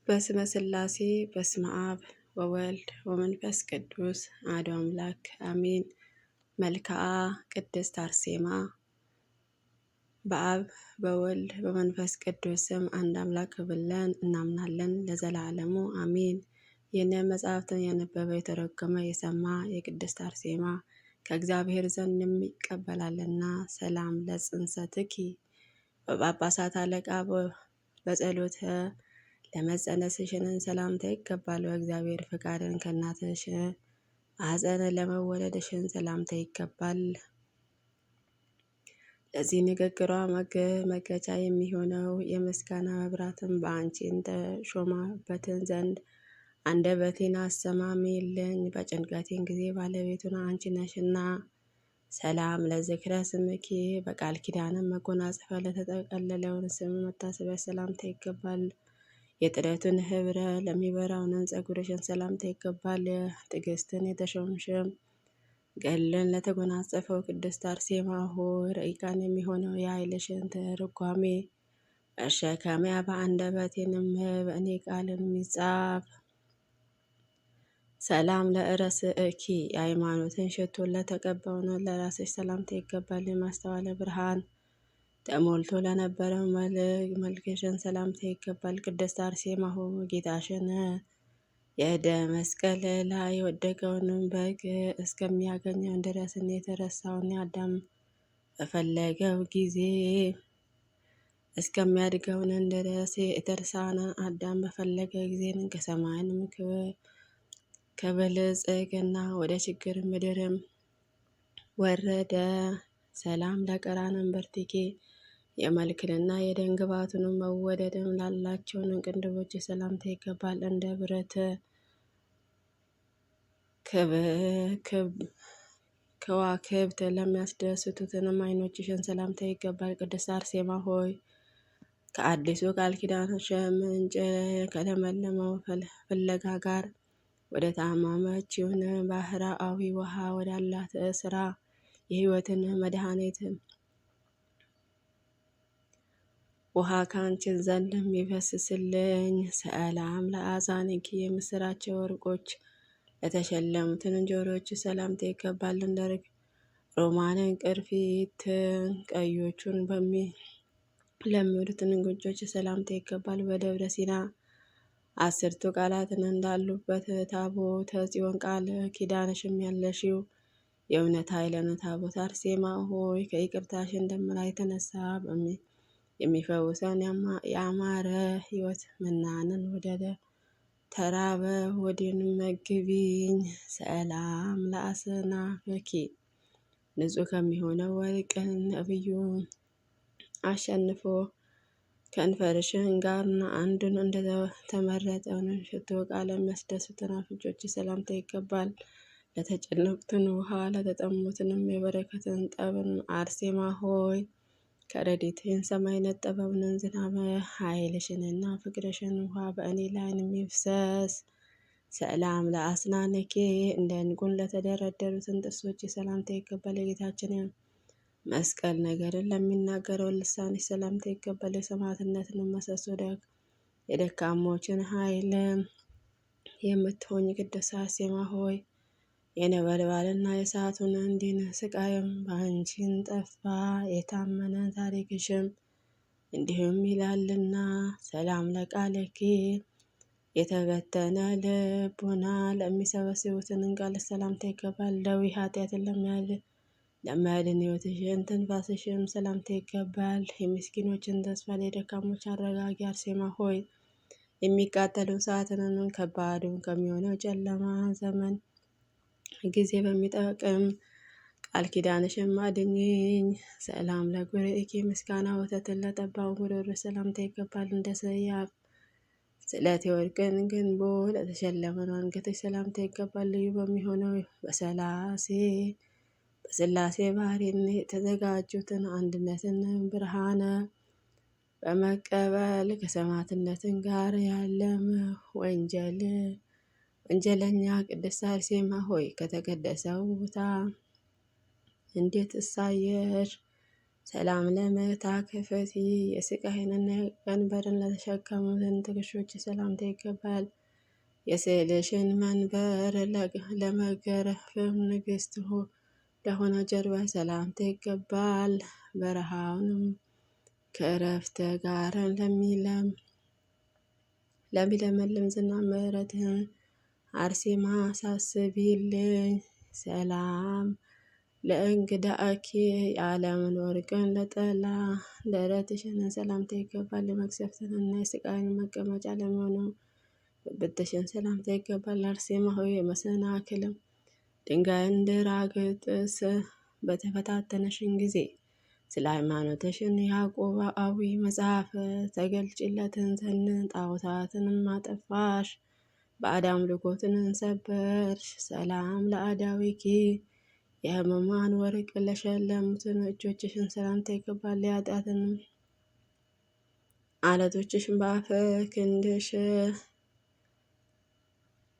በስመ ሥላሴ በስመ አብ ወወልድ ወመንፈስ ቅዱስ አሐዱ አምላክ አሜን። መልክዓ ቅድስት አርሴማ። በአብ በወልድ በመንፈስ ቅዱስ ስም አንድ አምላክ ብለን እናምናለን ለዘላለሙ አሜን። ይህንን መጽሐፍትን ያነበበ የተረጎመ የሰማ የቅድስት አርሴማ ከእግዚአብሔር ዘንድ ይቀበላልና። ሰላም ለጽንሰትኪ በጳጳሳት አለቃ በጸሎተ ለመጸነስሽንን ሰላምታ ይገባል። በእግዚአብሔር ፈቃድን ከእናትሽ ማኅፀን ለመወለድሽን ሰላምታ ይገባል። ለዚህ ንግግሯ መገቻ የሚሆነው የምስጋና መብራትን በአንቺን ተሾማበትን ዘንድ አንደበቴን አሰማሚልኝ። በጭንቀቴን ጊዜ ባለቤቱን አንቺ ነሽና። ሰላም ለዝክረ ስምኪ በቃል ኪዳንም መጎናጸፊያ ለተጠቀለለውን ስም መታሰቢያ ሰላምታ ይገባል። የጥረቱን ህብረ ለሚበራውን ጸጉርሽን ሰላምታ ይገባል። ትዕግስትን የተሾምሽም ገልን ለተጎናጸፈው ቅድስት አርሴማ ሆይ ረቂቃን የሚሆነው የኃይልሽን ትርጓሜ መሸከሚያ በአንደበቴንም በእኔ ቃልን የሚጻፍ ሰላም ለርእስኪ የሃይማኖትን ሽቱን ለተቀባውን ለራስሽ ሰላምታ ይገባል። የማስተዋለ ብርሃን ተሞልቶ ለነበረው መልክሽን ሰላምታ ይገባል። ቅድስት አርሴማ ሆይ ጌታሽን የዕደ መስቀል ላይ የወደቀውንም በግ እስከሚያገኘው ድረስ የተረሳውን አዳም በፈለገው ጊዜ እስከሚያድገውን ድረስ የተርሳነ አዳም በፈለገ ጊዜ ከሰማይንም ከበለጸገና ወደ ችግር ምድርም ወረደ። ሰላም ለቀራንም በርቲኬ የመልክንና የደንግባቱንም መወደድም ላላቸውን ቅንድቦች ሰላምታ ይገባል። እንደ ብረት ከዋክብት ለሚያስደስቱትንም ዓይኖችሽን ሰላምታ ይገባል። ቅድስት አርሴማ ሆይ ከአዲሱ ቃል ኪዳንሽ ምንጭ ከለመለመው ፍለጋ ጋር ወደ ታማመችውን ባህራዊ ውሃ ወዳላት ስራ የሕይወትን መድኃኒት ውሃ ከአንቺን ዘንድ የሚፈስስልኝ። ሰላም ለአዛንኪ የምስራቸው ወርቆች ለተሸለሙትን ጆሮች ሰላምታ ይገባል። እንደ ሮማንን ቅርፊት ቀዮቹን ለሚወዱትን ጉንጮች ሰላምታ ይገባል። በደብረ ሲና 10ቱ ቃላትን እንዳሉበት ታቦተ ጽዮን ቃል ኪዳንሽም ያለሽው የእውነት ኃይልን ታቦት አርሴማ ሆይ ከይቅርታሽ እንደምላ የተነሳ የሚፈውሰውን ያማረ ሕይወት መናንን ወደ ተራበ ወዴን መግቢኝ። ሰላም ለአስናፈኪ ንጹሕ ከሚሆነው ወርቅን ነብዩ አሸንፎ ከንፈርሽን ጋርና አንዱን እንደተመረጠውን ሽቶ ቃል የሚያስደስትን አፍንጮች ሰላምታ ይገባል። ለተጨነቁትን ውሃ ለተጠሙትንም የበረከትን ጠብን አርሴማ ሆይ ከረድኤትሽን ሰማይ ነጠበብንን ዝናበ ኃይልሽንና ፍቅርሽን ውሃ በእኔ ላይ የሚፍሰስ። ሰላም ለአስናነኬ እንደ ዕንቁን ለተደረደሩትን ጥርሶች ሰላምታ ይገባል። የጌታችንን መስቀል ነገርን ለሚናገረው ልሳንሽ ሰላምታ ይገባል። የሰማዕትነትን መሰሶ የደካሞችን ኃይል የምትሆኝ ቅድስት አርሴማ ሆይ የነበልባልና የእሳቱን እንዲን ስቃይም በአንቺን ጠፋ። የታመነ ታሪክሽም እንዲሁም ይላልና። ሰላም ለቃልኪ የተበተነ ልቡና ለሚሰበስቡትን ቃል ሰላምታ ይገባል። ደዌ ኃጢአትን ለሚያድን ሕይወትሽን ትንፋስሽም ሰላምታ ይገባል። የምስኪኖችን ተስፋ የደካሞች አረጋጊ አርሴማ ሆይ የሚቃጠሉ ሰዓትንን ከባዱን ከሚሆነው ጨለማ ዘመን ጊዜ በሚጠቅም ቃል ኪዳንሽም አድኝኝ። ሰላም ለጉርኢኪ ምስጋና ወተትን ለጠባው ጉሮሮ ሰላምታ ይገባል። እንደ ሰያፍ ስለት የወርቅን ግንቦ ለተሸለመን አንገትሽ ሰላምታ ይገባል። ልዩ በሚሆነው በስላሴ ባህሪን የተዘጋጁትን አንድነትን ብርሃነ በመቀበል ከሰማዕትነትን ጋር ያለም ወንጀለኛ ቅድስት አርሴማ ሆይ ከተቀደሰው ቦታ እንዴት እሳየሽ ሰላም ለመታከፈቲ የስቃይንና ቀንበርን ለተሸከሙትን ትከሾች ሰላምታ ይገባል። የስዕልሽን መንበር ለመገረፍም ንግስት ለሆነ ጀርባ ሰላምታ ይገባል። በረሃውንም ከእረፍት ጋር ለሚለመልም ዝና ምሕረትህን አርሴማ አሳስቢልኝ። ሰላም ለእንግዳኪ የዓለምን ወርቅን ለጠላ ደረትሽን ሰላምታ ይገባል። ለመቅሰፍትንና የስቃይን መቀመጫ ለሚሆነው ብብትሽን ሰላምታ ይገባል። አርሴማ ሆይ የመሰናክልም ድንጋይ እንድራግጥስ በተፈታተነሽን ጊዜ ስለ ሃይማኖትሽን ያዕቆባዊ መጽሐፍ ተገልጭለትን ዘንድ ጣዖታትንም አጠፋሽ፣ ባዕድ አምልኮትን ሰበርሽ። ሰላም ለአዳዊኪ የሕሙማን ወርቅ ለሸለሙትን እጆችሽን ሰላምታ ይገባል። የኃጢአትንም አለቶችሽን በአፈ ክንድሽ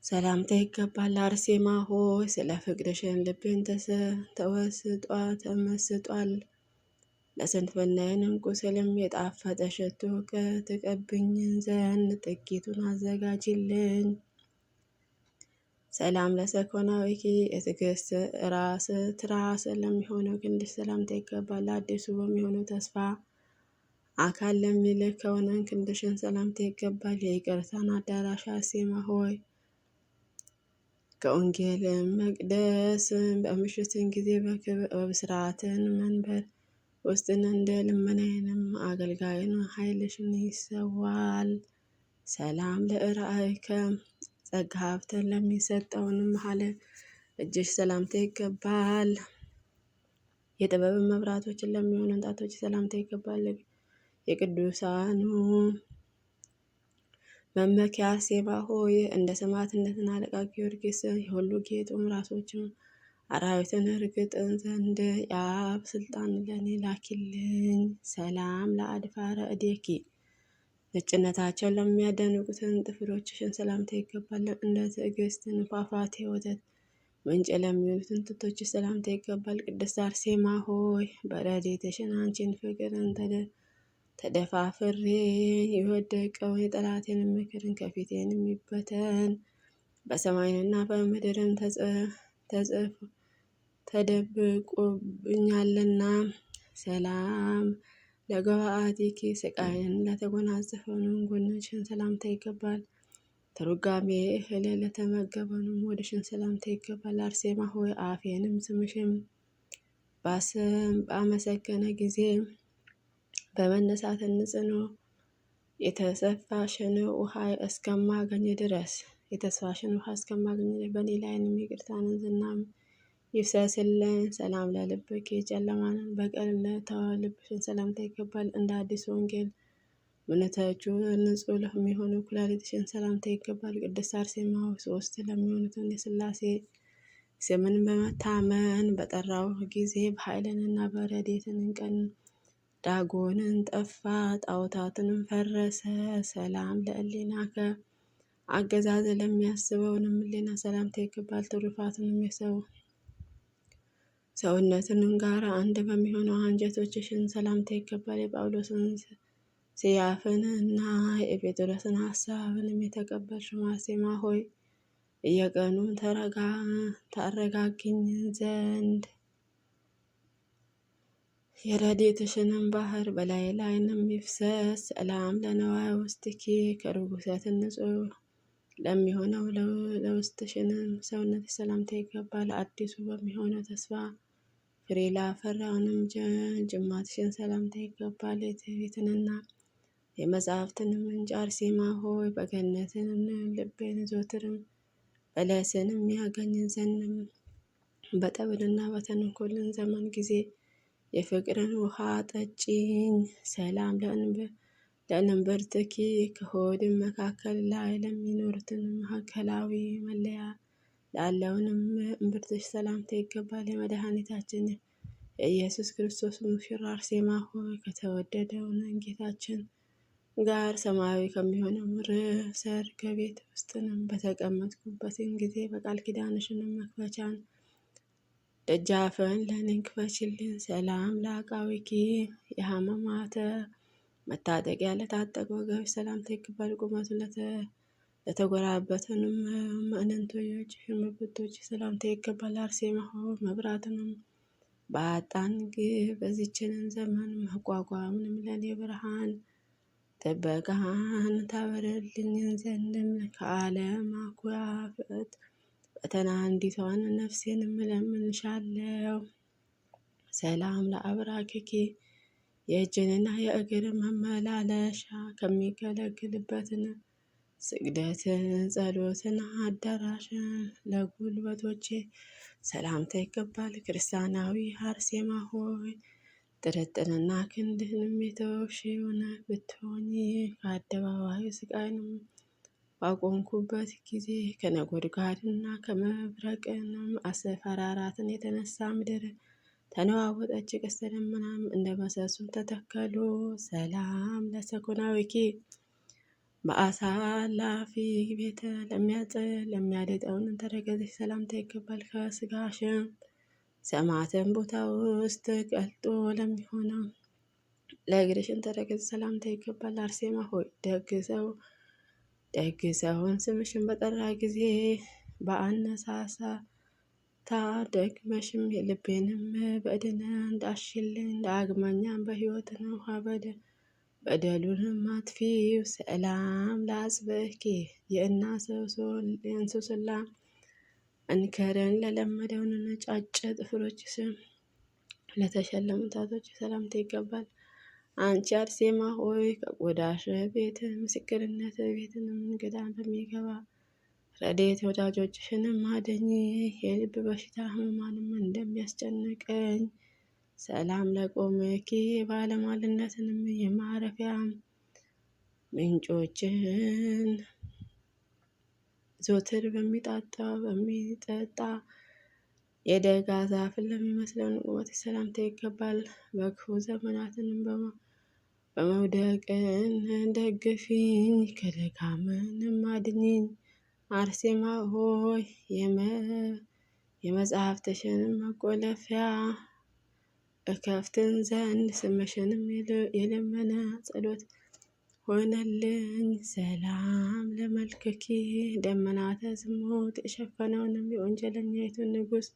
ሰላምታ ይገባል። አርሴማ ሆይ ስለ ፍቅርሽን ልቤን ተመስጧል። ለስንፍናዬንም ቁስልም የጣፈጠ ሽቱ ትቀብኝን ዘንድ ጥቂቱን አዘጋጅልኝ። ሰላም ለሰኮናዊኪ የትዕግስት ትራስ ለሚሆነው ክንድሽ ሰላምታ ይገባል። አዲሱ በሚሆነው ተስፋ አካል ለሚልከውን ክንድሽን ሰላምታ ይገባል። የይቅርታን አዳራሽ አርሴማ ሆይ ከወንጌል መቅደስ በምሽትን ጊዜ በብስራትን መንበር ውስጥን እንደ ልመናዬንም አገልጋይን ኃይልሽን ይሰዋል። ሰላም ለእራእይከ ጸጋ ሀብትን ለሚሰጠውንም መሀል እጅሽ ሰላምታ ይገባል። የጥበብን መብራቶችን ለሚሆኑ ጣቶች ሰላምታ ይገባል። የቅዱሳኑ መመኪያ አርሴማ ሆይ እንደ ሰማዕትነትን አለቃ ጊዮርጊስ የሁሉ ጌጡም ራሶችም አራዊትን እርግጥን ዘንድ የአብ ስልጣን ለእኔ ላኪልኝ። ሰላም ለአድፋረ እዴኪ ነጭነታቸውን ለሚያደንቁትን ጥፍሮችሽን ሰላምታ ይገባል። እንደ ትዕግስትን ፏፏቴ ወተት ምንጭ ለሚሆኑትን ጡቶች ሰላምታ ይገባል። ቅድስት አርሴማ ሆይ በረድኤትሽን አንቺን ፍቅርን ተደፋፍሬ የወደቀውን የጠላቴን ምክርን ከፊቴን የሚበተን በሰማይና በምድርም ተደብቆብኛልና። ሰላም ለገባአቲኪ ስቃይን ለተጎናጸፈውንም ጎንሽን ሰላምታ ይገባል። ትርጓሜ እህል ለተመገበንም ወደሽን ሰላምታ ይገባል። አርሴማ ሆይ አፌንም ስምሽም ባመሰገነ ጊዜ በመነሳት ንጽኖ የተስፋሽን ውሃ እስከማገኝ ድረስ በእኔ ላይንም ይቅርታንን ዝናም ይፍሰስልን። ሰላም ለልብኪ ጨለማንን በቀል ለተዋልብሽን ሰላምታ ይገባል። እንደ አዲስ ወንጌል እምነታቹ ንጹሕ ለሚሆኑ ኩላሊትሽን ሰላምታ ይገባል። ቅድስት አርሴማ ሶስት ለሚሆኑትን የሥላሴ ስምን በመታመን በጠራው ጊዜ በኃይልንና በረድኤትን ቀን ዳጎንን ጠፋ፣ ጣዖታትንም ፈረሰ። ሰላም ለእሌናከ አገዛዝ ለሚያስበውንም እሌና ሰላምታ ይገባል። ትሩፋትንም ሰውነትንም ጋር አንድ በሚሆነው አንጀቶችሽን ሰላምታ ይገባል። የጳውሎስን ሲያፍን እና የጴጥሮስን ሀሳብንም የተቀበልሽ አርሴማ ሆይ እየቀኑ ታረጋግኝ ዘንድ የረድኤትሽንም ባህር በላይ ላይንም ይፍሰስ። ሰላም ለነዋይ ውስጥኪ ከርኩሰትን ንጹሕ ለሚሆነው ለውስጥሽንም ሰውነት ሰላምታ ይገባል። አዲሱ በሚሆነው ተስፋ ፍሬ ላፈራውንም ጅማትሽን ሰላምታ ይገባል። የትዕቢትንና የመጽሐፍትንም ምንጭ አርሴማ ሆይ በገነትንም ልቤን ዘወትርም በለስንም ያገኝ ዘንድም በጠብልና በተንኮልን ዘመን ጊዜ የፍቅርን ውሃ ጠጪኝ። ሰላም ለእንብርትኪ ከሆድም መካከል ላይ ለሚኖሩትን ማዕከላዊ መለያ ላለውንም እምብርትሽ ሰላምታ ይገባል። የመድኃኒታችን የኢየሱስ ክርስቶስ ሙሽራ አርሴማ ሆይ ከተወደደውን ጌታችን ጋር ሰማያዊ ከሚሆነው ሰርግ ቤት ውስጥንም በተቀመጥኩበትን ጊዜ በቃል ኪዳንሽንም መክፈቻን ደጃፍን ለኔ ክፈችልኝ። ሰላም ለአቃዊኪ የሐመማተ መታጠቂያ ለታጠቁ ወገቦች ሰላምታ ይገባል። ቁመቱ ለተጎራበትንም ማዕነንቶች ብብቶች ሰላምታ ይገባል። አርሴማ ሆይ መብራትንም በአጣን በዚችንን ዘመን መቋቋምንም ለኔ ብርሃን ጥበቃን ታበረልኝ ዘንድም ከዓለም አኩያፈት ፈተና እንዲቷን ነፍሴን እለምንሻለሁ። ሰላም ለአብራክኪ የእጅንና የእግር መመላለሻ ከሚገለግልበትን ስግደትን ጸሎትን አዳራሽን ለጉልበቶቼ ሰላምታ ይገባል። ክርስቲያናዊ አርሴማ ሆይ ጥርጥርና ክንድህንም የተወሽውን ብትሆኚ ከአደባባዩ ስቃይንም ባቆምኩበት ጊዜ ከነጎድጓድና ከመብረቅንም አስፈራራትን የተነሳ ምድር ተነዋወጠች፣ ቀስተ ደመናም እንደ መሰሱም ተተከሉ። ሰላም ለሰኮናዊኪ በአሳላፊ ቤተ ለሚያደጠውን ተረገዘች ሰላምታ ይገባል። ከስጋሽም ሰማዕትን ቦታ ውስጥ ቀልጦ ለሚሆነው ለእግርሽን ተረገዝ ሰላምታ ይገባል። አርሴማ ሆይ ደግ ሰውን ስምሽን በጠራ ጊዜ በአነሳሳ ደግመሽም የልቤንም በድን እንዳሽልኝ ዳግመኛም በሕይወት ነው በደሉንም አጥፊው። ሰላም ለአጽብኪ የእንሱስላ እንከርን ለለመደውን ነጫጭ ጥፍሮች ስም ለተሸለሙ ጣቶች ሰላምታ ይገባል። አንቺ አርሴማ ሆይ ከቆዳሽ ቤት ምስክርነት ቤትንም እንግዳን በሚገባ ረድኤት ወዳጆችሽንም አድኝ። የልብ በሽታ ህሙማንም እንደሚያስጨንቀኝ ሰላም ለቆምኪ ባለሟልነትንም የማረፊያ ምንጮችን ዘወትር በሚጠጣ የደጋ ዛፍን ለሚመስለውን ቁመት ሰላምታ ይገባል። በክፉ ዘመናትንም በመውደቅን ደግፊኝ ከድካምንም አድኝኝ። አርሴማ ሆይ የመጽሐፍትሽንም መቆለፊያ እከፍትን ዘንድ ስምሽንም የለመነ ጸሎት ሆነልኝ። ሰላም ለመልክኪ ደመናተ ዝሙት የሸፈነውንም የወንጀለኛይቱን ንጉሥ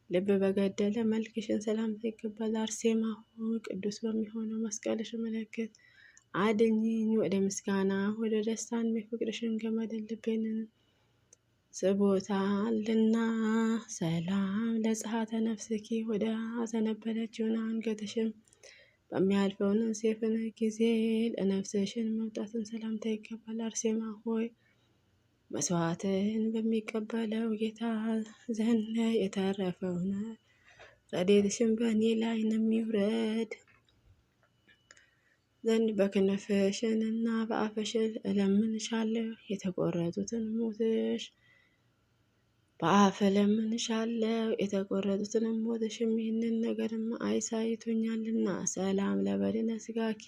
ልብ በገደለ መልክሽን ሰላምታ ይገባል። አርሴማ ሆይ ቅዱስ በሚሆነው መስቀልሽ ምልክት አድኝኝ። ወደ ምስጋና ወደ ደስታን የፍቅርሽን ገመድ ልቤን ስቦታልና። ሰላም ለጸሐተ ነፍስኪ ወደ አዘነበለችውን አንገትሽን በሚያልፈውን ሴፍን ጊዜ ለነፍስሽን መውጣትን ሰላምታ ይገባል። አርሴማ ሆይ መስዋዕትን በሚቀበለው ጌታ ዘንድ የተረፈውን ረድኤትሽን በእኔ ላይ የሚውረድ ዘንድ በክንፍሽንና በአፍሽን እለምንሻለሁ። የተቆረጡትን ሞትሽ በአፍ እለምንሻለሁ። የተቆረጡትን ሞትሽም ይህንን ነገርም አይሳይቶኛልና። ሰላም ለበድነ ስጋኪ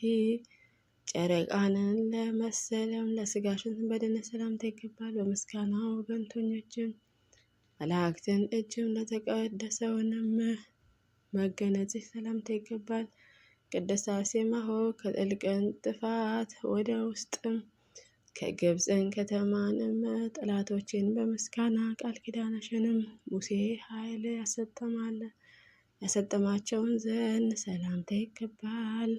ጨረቃንን ለመሰለም ለስጋሽን በድነ ሰላምታ ይገባል። በምስጋና ወገንተኞችም መላእክትን እጅም ለተቀደሰውንም መገነዝሽ ሰላምታ ይገባል። ቅድስት አርሴማ ሆይ ከጥልቅን ጥፋት ወደ ውስጥም ከግብፅን ከተማንም ጠላቶችን በምስጋና ቃል ኪዳንሽንም ሙሴ ኃይል ያሰጠማቸውን ዘንድ ሰላምታ ይገባል።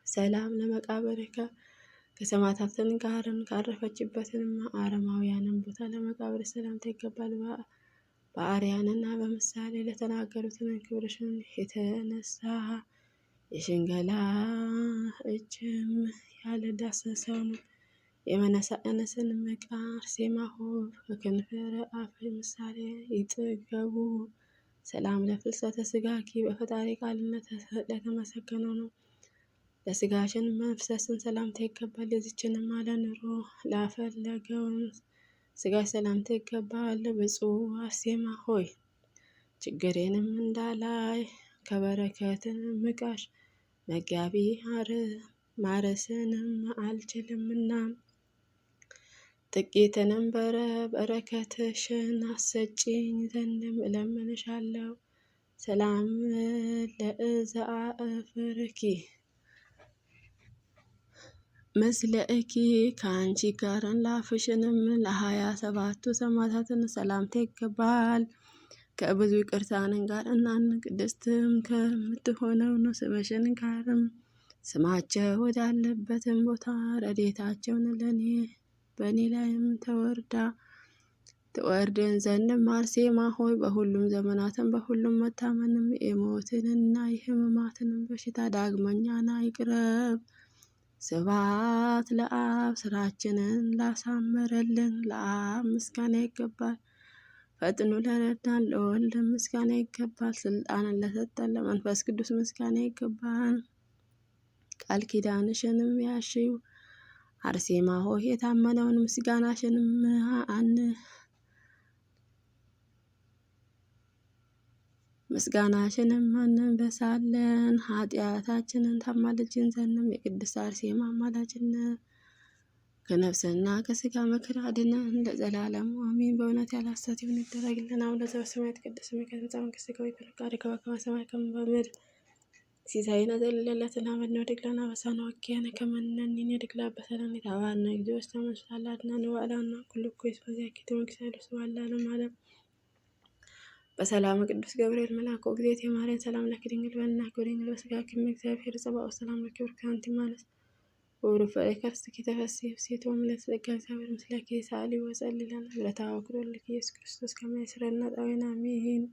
ሰላም ለመቃብርከ ከሰማዕታትን ጋርም ካረፈችበትንም አረማውያንን ቦታ ለመቃብር ሰላምታ ይገባል። በአርያንና በምሳሌ ለተናገሩትን ክብርሽን የተነሳ የሽንገላ እጅም ያልዳሰሰውን የመነሳእነስን ምቃ አርሴማ ሆይ በክንፍር አፍ ምሳሌ ይጥገቡ። ሰላም ለፍልሰተ ስጋኪ በፈጣሪ ቃልነት ለተመሰገነው ነው። ለስጋሽን መፍሰስን ሰላምታ ይገባል። የዚችንም አለ ኑሮ ላፈለገውን ስጋሽ ሰላምታ ይገባል። ብፁዕ አርሴማ ሆይ ችግሬንም እንዳላይ ከበረከትን ምቃሽ መጋቢ ማረስንም አልችልምና ጥቂትንም በረከትሽን አሰጪኝ ዘንድም እለምንሻለሁ። ሰላም ለእዛፍርኪ ምስለእኪ ከአንቺ ጋር ላፍሽንም ለ27ቱ ሰማዕታትን ሰላምታ ይገባል። ከብዙ ይቅርታንን ጋር እናን ቅድስትም ከምትሆነው ስምሽን ጋርም ስማቸው ወዳለበትን ቦታ ረድኤታቸውን በእኔ ላይም ትወርድን ዘንድም አርሴማ ሆይ በሁሉም ዘመናትን በሁሉም መታመንም የሞትንና የሕማማትንም በሽታ ዳግመኛና ይቅረብ። ስብሐት ለአብ። ስራችንን ላሳመረልን ለአብ ምስጋና ይገባል። ፈጥኖ ለረዳን ለወልድ ምስጋና ይገባል። ስልጣንን ለሰጠን ለመንፈስ ቅዱስ ምስጋና ይገባል። ቃል ኪዳንሽንም ያሽው አርሴማ ሆይ የታመነውን ምስጋናሽንም እንበሳለን። ኃጢአታችንን ታማልጅን ዘንድም የቅድስት አርሴማ አማላጅነት ከነፍስና ከስጋ መከራ አድነን ለዘላለሙ አሜን። በእውነት ያለ ሐሰት ይሁን ይደረግልን። አሁን በሰማያት የተቀደሰ ስምህ ይትቀደስ፣ መንግሥትከ ወይኩን ፈቃድከ በከመ በሰማይ ከማሁ በምድር ሲሳየነ ዘለለዕለትነ ሀበነ ወኅድግ ለነ አበሳነ ወጌነ ከመ ንሕነኒ ንኅድግ ለአበሳነ ኢታብአነ እግዚኦ ውስተ መንሱት አድኅነነ ወባልሐነ ኩሉ እኩይ እስመ ዚአኬ መንግሥት ስብሐት ለዓለመ ዓለም። በሰላም ቅዱስ ገብርኤል መልአክ ወእግዝእትየ ማርያም ሰላም ለኪ ድንግል በኅሊናኪ ወድንግል በሥጋኪ እግዚአብሔር ጸባኦት ሰላም ለኪ ብሩክት አንቲ እምአንስት ወብሩክ ፍሬ ከርሥኪ ተፈሥሒ ፍሥሕት ወምልዕተ ጸጋ እግዚአብሔር ምስለኪ ሳሊ ወጸልይ ለነ ምሕረተ ወክብር ለኪ ኢየሱስ ክርስቶስ ከመ ይስረይ ኃጣውኢነ አሜን።